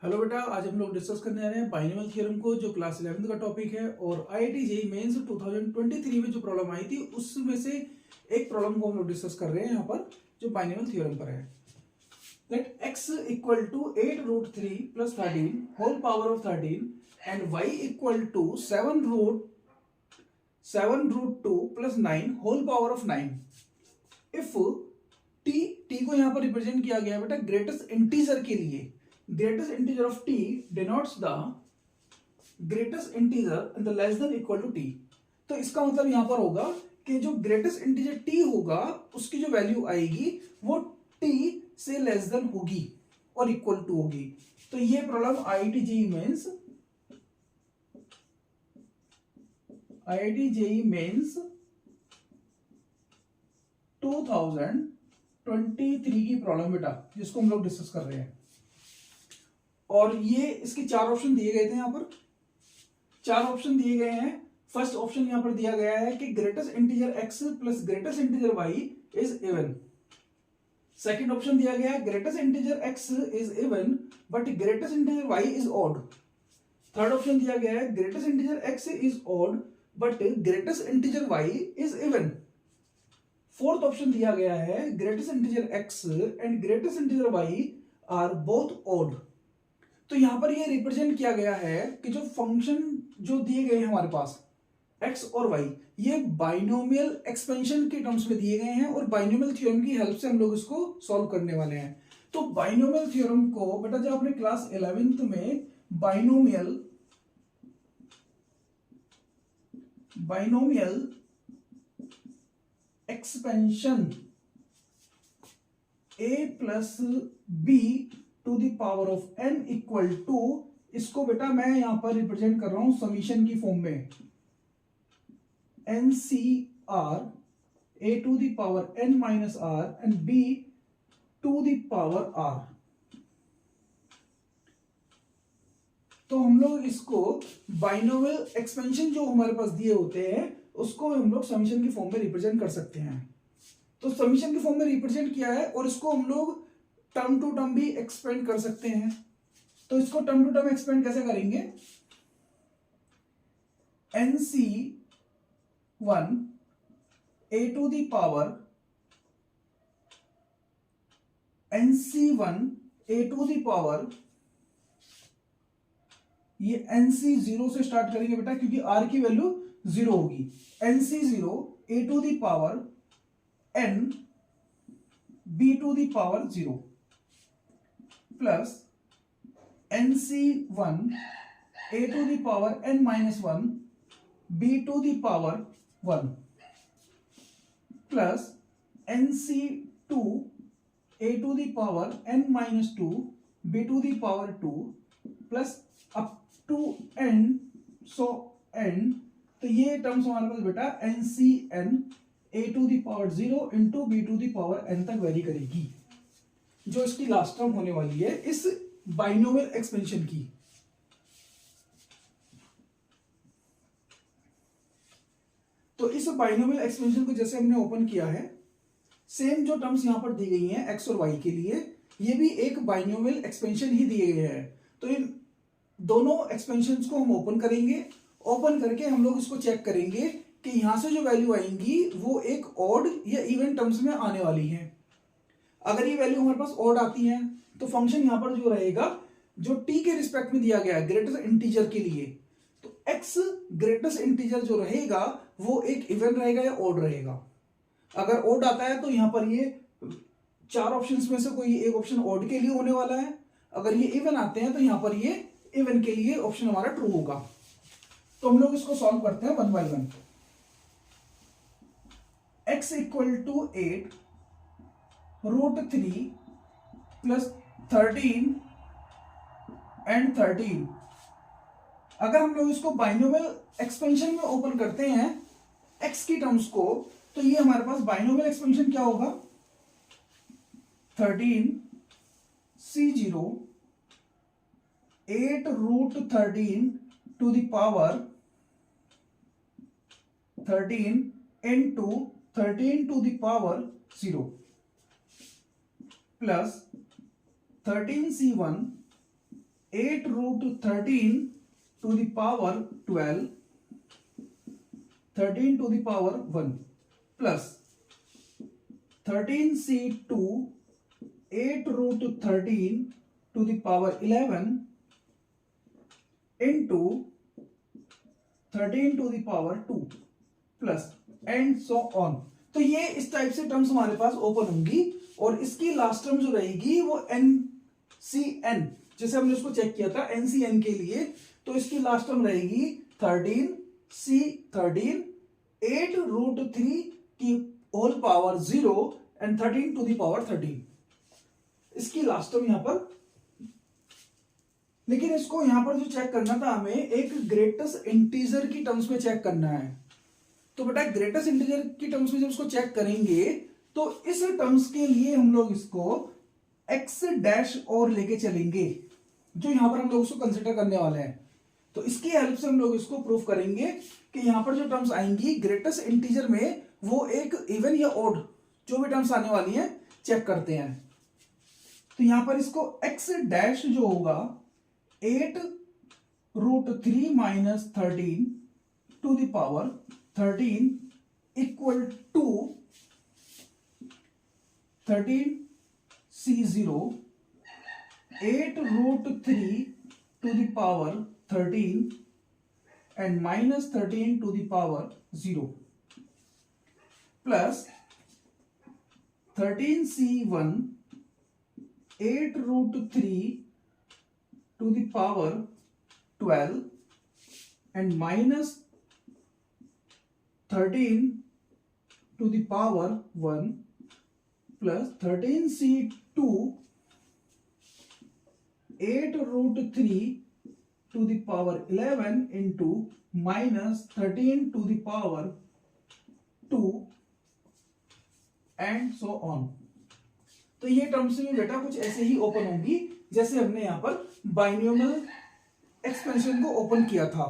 Hello बेटा, आज हम लोग डिस्कस करने जा रहे हैं बाइनोमियल थ्योरम को, जो क्लास 11th का टॉपिक है। और आईआईटी जेईई मेंस 2023 में जो प्रॉब्लम आई थी उसमें से एक प्रॉब्लम को हम लोग डिस्कस कर रहे हैं यहाँ पर, जो बाइनोमियल थ्योरम पर है। Let x equal to 8√3 plus 13 whole power of 13 and y equal to 7√2 plus 9 whole power of 9 if t को यहाँ पर रिप्रेजेंट किया गया है बेटा ग्रेटेस्ट इंटीजर के लिए। Greatest integer of t denotes the greatest integer and the less than equal to t। तो इसका मतलब यहां पर होगा कि जो ग्रेटेस्ट इंटीजर t होगा उसकी जो वैल्यू आएगी वो t से लेस देन होगी और इक्वल टू होगी। तो ये प्रॉब्लम आईआईटी जेईई मेंस 2023 की प्रॉब्लम बेटा, जिसको हम लोग डिस्कस कर रहे हैं। और ये इसके चार ऑप्शन दिए गए थे। यहां पर चार ऑप्शन दिए गए हैं। फर्स्ट ऑप्शन यहां पर दिया गया है कि greatest integer x plus greatest integer y is even. Second option दिया गया है greatest integer x is even but greatest integer y is odd. Third option दिया गया है greatest integer x is odd but greatest integer y is even. Fourth option दिया गया है greatest integer x and greatest integer y are both odd. तो यहां पर ये रिप्रेजेंट किया गया है कि जो फंक्शन जो दिए गए हैं हमारे पास x और y, ये बाइनोमियल एक्सपेंशन के टर्म्स में दिए गए हैं और बाइनोमियल थ्योरम की हेल्प से हम लोग इसको सॉल्व करने वाले हैं। तो बाइनोमियल थ्योरम को बेटा जब आपने क्लास 11th में binomial expansion a plus B to the power of n equal to, इसको बेटा मैं यहां पर रिप्रेजेंट कर रहा हूं समीशन की फॉर्म में, NCR a to the power n minus r and b to the power r। तो हम लोग इसको बाइनोमियल एक्सपेंशन जो हमारे पास दिए होते हैं उसको हम लोग समीशन की फॉर्म में रिप्रेजेंट कर सकते हैं। तो समीशन की फॉर्म में रिप्रेजेंट किया है और इसको हम लोग टर्म टू टर्म भी एक्सपेंड कर सकते हैं। तो इसको टर्म टू टर्म एक्सपेंड कैसे करेंगे? NC1 a to the power NC1 a to the power, ये NC0 से स्टार्ट करेंगे बेटा क्योंकि r की वैल्यू 0 होगी। NC0 a to the power n b to the power 0 plus NC1 a to the power n minus 1 b to the power 1 plus NC2 a to the power n minus 2 b to the power 2 plus up to n, so n। तो ये terms हमारे पास बेटा NCn a to the power 0 into b to the power n तक vary करेगी, जो इसकी last term होने वाली है इस बाइनोमियल एक्सपेंशन की। तो इस बाइनोमियल एक्सपेंशन को जैसे हमने ओपन किया है, सेम जो टर्म्स यहां पर दी गई हैं x और y के लिए, ये भी एक बाइनोमियल एक्सपेंशन ही दिए गए हैं। तो इन दोनों एक्सपेंशंस को हम ओपन करेंगे। ओपन करके हम लोग इसको चेक करेंगे कि यहां से जो वैल्यू आएंगी वो एक ऑड या इवन टर्म्स में आने वाली है। अगर ये वैल्यू हमारे पास ऑड आती है तो फंक्शन यहां पर जो रहेगा, जो t के रिस्पेक्ट में दिया गया है ग्रेटेस्ट इंटीजर के लिए, तो x ग्रेटेस्ट इंटीजर जो रहेगा वो एक इवन रहेगा या ऑड रहेगा। अगर ऑड आता है तो यहां पर ये चार ऑप्शंस में से कोई एक ऑप्शन ऑड के लिए होने वाला है। अगर ये इवन आते हैं तो यहां पर ये इवन के लिए ऑप्शन हमारा ट्रू होगा। तो हम लोग इसको सॉल्व करते हैं one by one. x equal to 8√3 plus 13 and 13। अगर हम लोग इसको बाइनोमियल एक्सपेंशन में ओपन करते हैं x की टर्म्स को, तो ये हमारे पास बाइनोमियल एक्सपेंशन क्या होगा? 13C0 8√13 to the power 13 into 13 to the power 0 plus 13C1 8 root 13 to the power 12, 13 to the power 1 plus 13c2 8 root 13 to the power 11 into 13 to the power 2 plus and so on. तो ये इस type से terms हमारे पास open होंगी और इसकी last term जो रहेगी वो NCN, जैसे हमने उसको चेक किया था NCN के लिए, तो इसकी लास्ट टर्म रहेगी 13C13 8 रूट 3 की whole power 0 and 13 to the power 13, इसकी लास्ट टर्म यहां पर। लेकिन इसको यहां पर जो चेक करना था हमें एक ग्रेटेस्ट इंटीजर की टर्म्स में चेक करना है। तो बेटा ग्रेटेस्ट इंटीजर की टर्म्स में जब इसको चेक करेंगे तो इस टर्म्स के लिए हम लोग इसको x डैश और लेके चलेंगे, जो यहां पर हम लोग उसको कंसिडर करने वाले हैं। तो इसकी हेल्प से हम लोग इसको प्रूफ करेंगे कि यहां पर जो टर्म्स आएंगी ग्रेटेस्ट इंटीजर में वो एक इवन या ऑड जो भी टर्म्स आने वाली हैं चेक करते हैं। तो यहां पर इसको x डैश जो होगा 8 root 3 minus 13 to the power 13 equal to 13c0 8 root 3 to the power 13 and minus 13 to the power 0 plus 13c1 8 root 3 to the power 12 and minus 13 to the power 1 plus 13c2 8 root 3 to the power 11 into minus 13 to the power 2 and so on। तो ये terms भी बेटा कुछ ऐसे ही open होंगी जैसे हमने यहां पर बाइनोमियल एक्सपेंशन को ओपन किया था।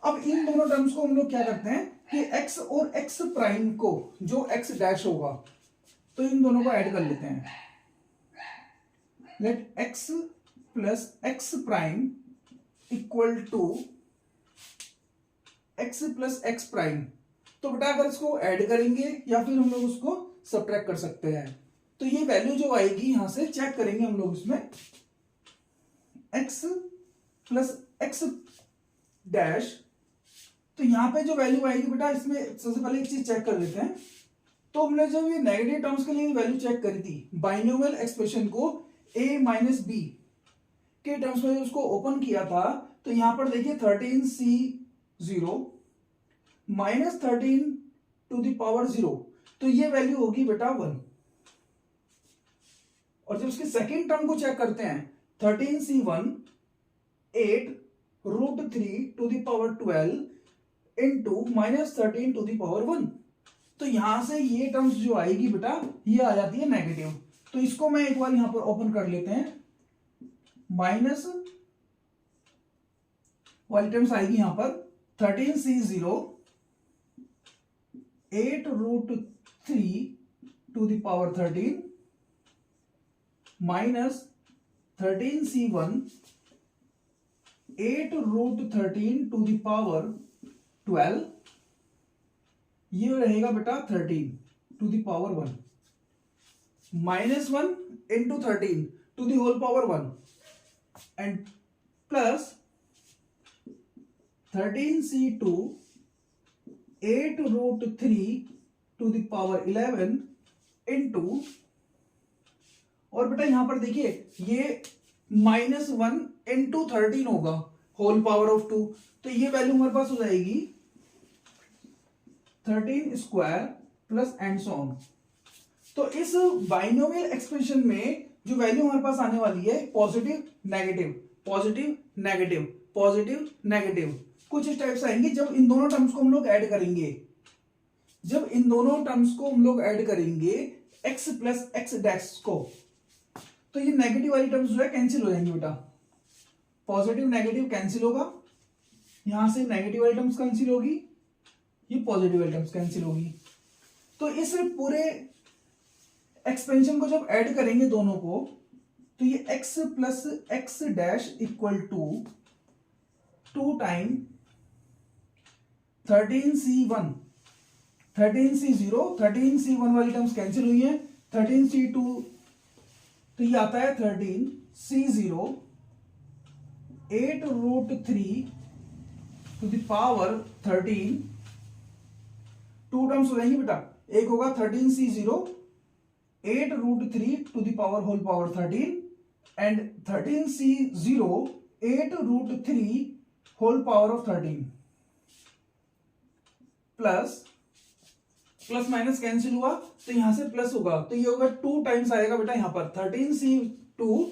अब इन दोनों टर्म्स को हम लोग क्या करते हैं कि x और x प्राइम को जो x डैश होगा तो इन दोनों को ऐड कर लेते हैं। Let x plus x prime equal to x plus x prime. तो बेटा अगर इसको ऐड करेंगे या फिर हम लोग उसको सब्ट्रैक्ट कर सकते हैं। तो ये वैल्यू जो आएगी यहां से चेक करेंगे हम लोग इसमें x प्लस x डैश। तो यहां पे जो वैल्यू आएगी बेटा इसमें सबसे पहले एक चीज चेक कर लेते हैं। तो हमने जब ये नेगेटिव टर्म्स के लिए वैल्यू चेक करी थी बाइनोमियल एक्सप्रेशन को a माइनस बी के टर्म्स में उसको ओपन किया था, तो यहां पर देखिए 13c0 minus 13 to the power 0, तो ये वैल्यू होगी बेटा 1। और जब उसके सेकेंड टर्म को चेक करते हैं 13c1 8 root 3 to the power 12 into minus 13 to the power 1, तो यहां से ये टर्म्स जो आएगी बेटा ये आ जाती है नेगेटिव। तो इसको मैं एक बार यहां पर ओपन कर लेते हैं, माइनस वाली टर्म्स आएगी यहां पर 13c0 8 root 3 to the power 13 minus 13c1 8 root 13 to the power 12, ये रहेगा बेटा 13 to the power 1 minus 1 into 13 to the whole power 1 and plus 13c2 8 root 3 to the power 11 into, और बेटा यहां पर देखिए ये माइनस 1 इंटू 13 होगा होल पावर ऑफ 2, तो ये वैल्यू हमारे पास हो जाएगी 13 square plus and so on. तो इस बाइनोमियल एक्सप्रेशन में जो वैल्यू हमारे पास आने वाली है positive negative positive negative positive negative कुछ इस टाइप से आएंगे। जब इन दोनों टर्म्स को हम लोग ऐड करेंगे, जब इन दोनों टर्म्स को हम लोग ऐड करेंगे x प्लस एक्स डैश को, तो ये नेगेटिव वाली टर्म्स जो है कैंसिल हो जाएंगे बेटा। पॉजिटिव नेगेटिव कैंसिल होगा, यहां से नेगेटिव वाली टर्म्स कैंसिल होगी, ये पॉजिटिव वाली टर्म्स कैंसिल होगी। तो इस पूरे एक्सपेंशन को जब ऐड करेंगे दोनों को, तो ये x plus x dash equal to 2 time 13c1 13c0 13c1 वाली टर्म्स कैंसिल हुई है, 13c2 तो ये आता है 13c0 8√3 to the power 13, two terms हो जाएंगी बेटा, एक होगा 13c0 8√3 to the power whole power 13 and 13c0 8√3 whole power of 13 plus plus minus cancel हुआ तो यहां से प्लस होगा, तो ये होगा 2 टाइम्स आएगा बेटा यहां पर 13c2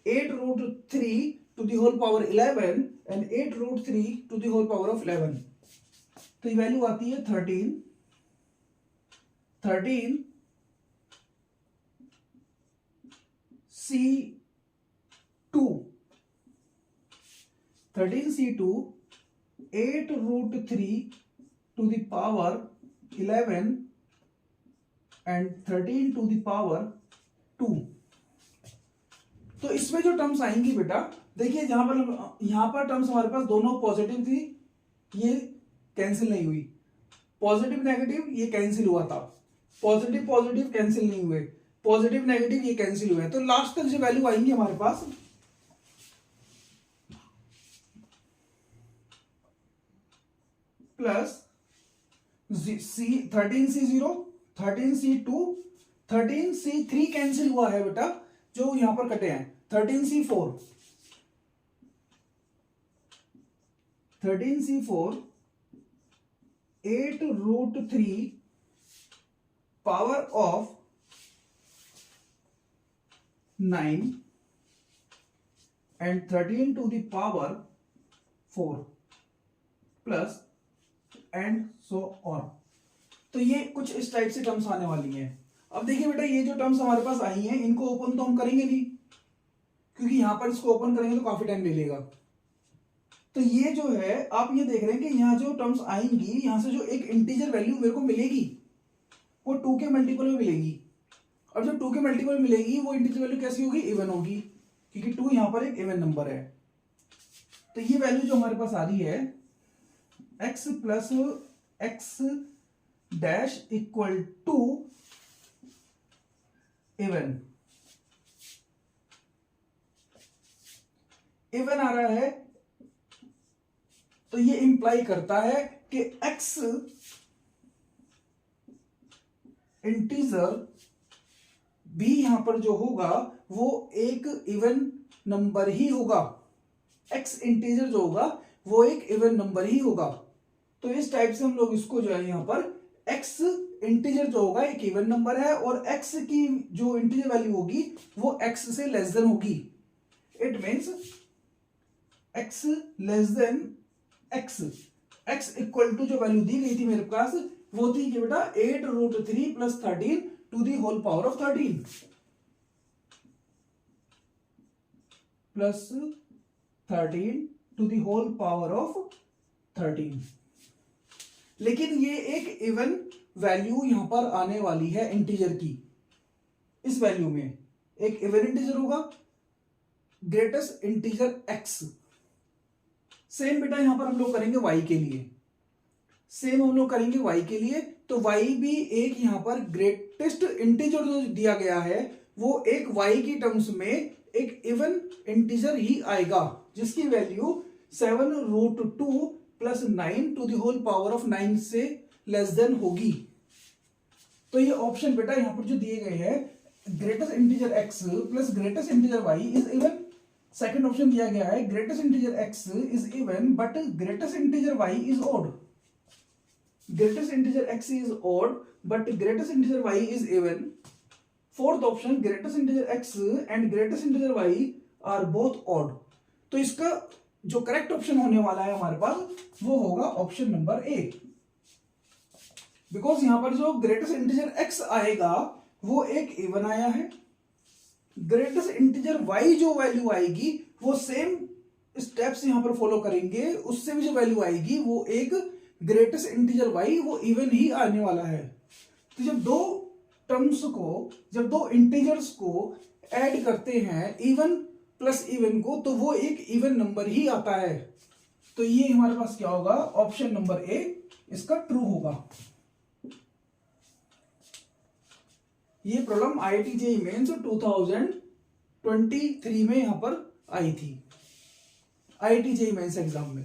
8√3 to the whole power 11 एंड 8√3 to the whole power of 11, तो ये वैल्यू आती है 13 13c2 8√3 to the power 11 and 13 to the power 2। तो इसमें जो टर्म्स आएंगी बेटा, देखिए यहां पर टर्म्स हमारे पास दोनों पॉजिटिव थी, ये कैंसिल नहीं हुई, पॉजिटिव नेगेटिव ये कैंसिल हुआ था, पॉजिटिव पॉजिटिव कैंसिल नहीं हुए, पॉजिटिव नेगेटिव ये कैंसिल हुए, तो लास्ट तक जो वैल्यू आएंगी हमारे पास plus 13c0 13c2 13c3 cancel हुआ है बेटा, जो यहां पर कटे हैं 13c4 8√3 power of 9 and 13 to the power 4 plus and so on. तो ये कुछ इस टाइप से टर्म्स आने वाली हैं। अब देखिए बेटा, ये जो टर्म्स हमारे पास आई हैं इनको ओपन तो हम करेंगे नहीं, क्योंकि यहां पर इसको ओपन करेंगे तो काफी टाइम ले लेगा। तो ये जो है आप ये देख रहे हैं कि यहां जो टर्म्स आएंगी, यहां से जो एक इंटीजर वैल्यू मेरे को मिलेगी वो 2 के मल्टीपल में मिलेगी, और जो 2 के मल्टीपल में मिलेगी वो इंटीजर वैल्यू कैसी होगी, इवन होगी, क्योंकि 2 यहां पर एक इवन नंबर है। तो ये वैल्यू जो हमारे पास आ रही है x plus x dash equal to even आ रहा है, तो ये इंप्लाई करता है कि x इंटीजर भी यहां पर जो होगा वो एक इवन नंबर ही होगा, x इंटीजर जो होगा वो एक इवन नंबर ही होगा। तो इस टाइप से हम लोग इसको जो है यहां पर x इंटीजर जो होगा एक इवन नंबर है, और x की जो इंटीजर वैल्यू होगी वो x से लेस देन होगी। It means x less than x equal to जो वैल्यू दी गई थी मेरे पास वो थी कि बेटा 8√3 plus 13 to the whole power of 13 plus 13 to the whole power of 13। लेकिन ये एक इवन वैल्यू यहां पर आने वाली है इंटीजर की। इस वैल्यू में एक इवन इंटीजर होगा, ग्रेटेस्ट इंटीजर x। सेम बेटा यहां पर हम लोग करेंगे y के लिए, सेम हम लोग करेंगे y के लिए। तो y भी एक यहां पर ग्रेटेस्ट इंटीजर जो दिया गया है वो एक y की टर्म्स में एक इवन इंटीजर ही आएगा, जिसकी value 7√2 plus 9 to the whole power of 9 से लेस देन होगी। तो ये ऑप्शन बेटा यहां पर जो दिए गए हैं, greatest integer x plus greatest integer y is even. Second option दिया गया है greatest integer x is even but greatest integer y is odd. Greatest integer x is odd but greatest integer y is even. Fourth option greatest integer x and greatest integer y are both odd. तो इसका जो correct option होने वाला है हमारे पास वो होगा option number A, because यहां पर जो ग्रेटेस्ट इंटीजर x आएगा वो एक इवन आया है। ग्रेटेस्ट इंटीजर y जो वैल्यू आएगी वो सेम स्टेप्स यहां पर फॉलो करेंगे, उससे भी जो वैल्यू आएगी वो एक ग्रेटेस्ट इंटीजर y वो इवन ही आने वाला है। तो जब दो टर्म्स को, जब दो इंटीजर्स को ऐड करते हैं इवन प्लस इवन को, तो वो एक इवन नंबर ही आता है। तो ये हमारे पास क्या होगा, ऑप्शन नंबर ए इसका ट्रू होगा। ये प्रॉब्लम IIT JEE मेंस 2023 में यहां पर आई थी, IIT JEE मेंस एग्जाम में।